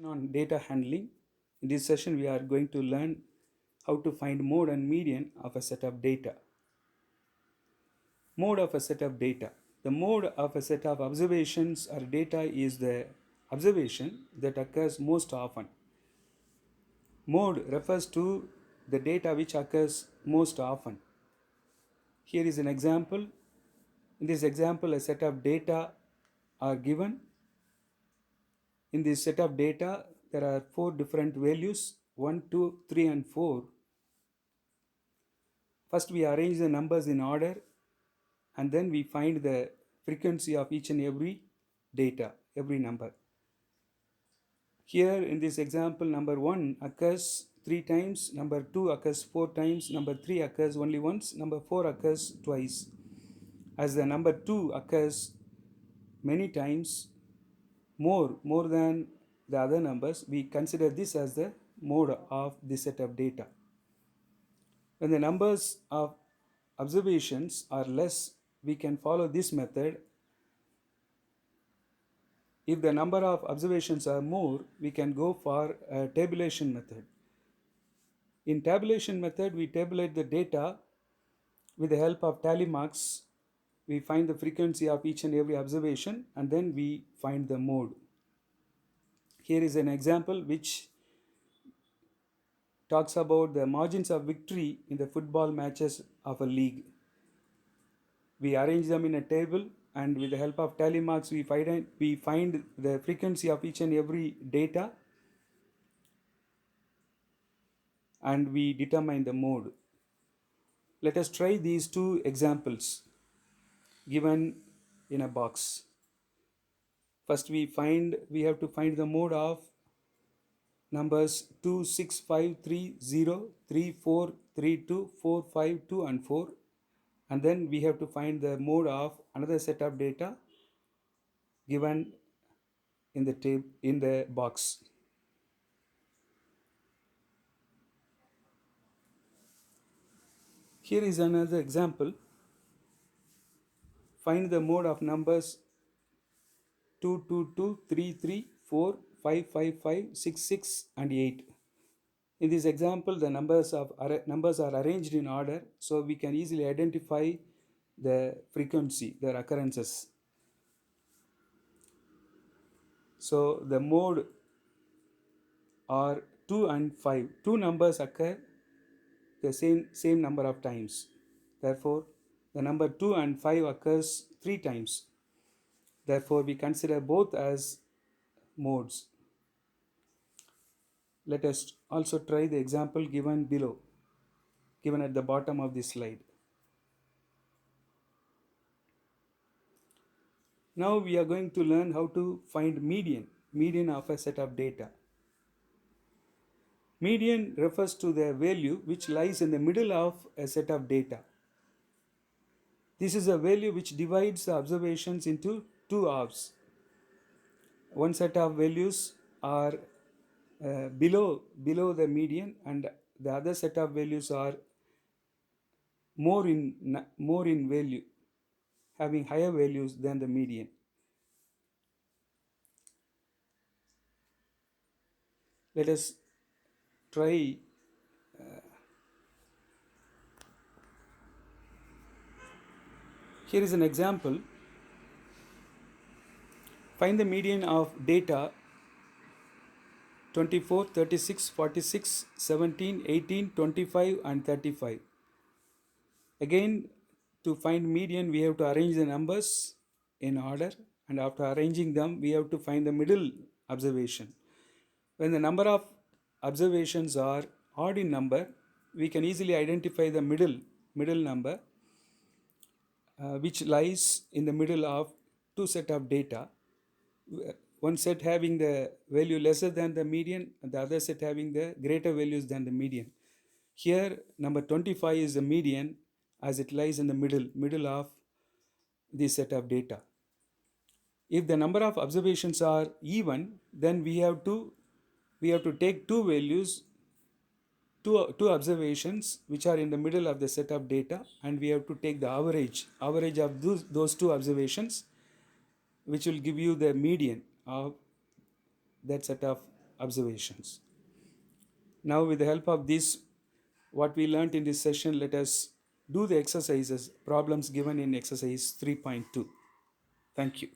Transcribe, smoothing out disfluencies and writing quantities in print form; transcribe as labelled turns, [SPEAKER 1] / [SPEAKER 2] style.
[SPEAKER 1] On data handling. In this session, we are going to learn how to find mode and median of a set of data. Mode of a set of data. The mode of a set of observations or data is the observation that occurs most often. Mode refers to the data which occurs most often. Here is an example. In this example, a set of data are given. In this set of data, there are 4 different values 1, 2, 3, and 4. First, we arrange the numbers in order and then we find the frequency of each and every data, every number. Here in this example, number 1 occurs 3 times, number 2 occurs 4 times, number 3 occurs only once, number 4 occurs twice. As the number 2 occurs many times, more than the other numbers, we consider this as the mode of this set of data. When the numbers of observations are less, we can follow this method. If the number of observations are more, we can go for a tabulation method. In tabulation method, we tabulate the data with the help of tally marks. We find the frequency of each and every observation and then we find the mode. Here is an example which talks about the margins of victory in the football matches of a league. We arrange them in a table and with the help of tally marks we find the frequency of each and every data and we determine the mode. Let us try these 2 examples given in a box. First we have to find the mode of numbers 2, 6, 5, 3, 0, 3, 4, 3, 2, 4, 5, 2 and 4, and then we have to find the mode of another set of data given in the box. Here is another example. Find the mode of numbers 2, 2, 2, 3, 3, 4, 5, 5, 5, 6, 6 and 8. In this example, the numbers are arranged in order, so we can easily identify the frequency, their occurrences. So the mode are 2 and 5. 2 numbers occur the same number of times. Therefore, the number 2 and 5 occurs 3 times. Therefore, we consider both as modes. Let us also try the example given below, given at the bottom of this slide. Now we are going to learn how to find median of a set of data. Median refers to the value which lies in the middle of a set of data. This is a value which divides the observations into 2 halves. One set of values are below the median and the other set of values are more in value, having higher values than the median. Let us try here is an example. Find the median of data 24, 36, 46, 17, 18, 25 and 35. Again, to find median we have to arrange the numbers in order, and after arranging them we have to find the middle observation. When the number of observations are odd in number, we can easily identify the middle number which lies in the middle of 2 set of data. One set having the value lesser than the median and the other set having the greater values than the median. Here number 25 is the median as it lies in the middle of this set of data. If the number of observations are even, then we have to take 2 values, two observations which are in the middle of the set of data, and we have to take the average of those 2 observations, which will give you the median of that set of observations. Now, with the help of this, what we learned in this session, let us do the exercises, problems given in exercise 3.2. Thank you.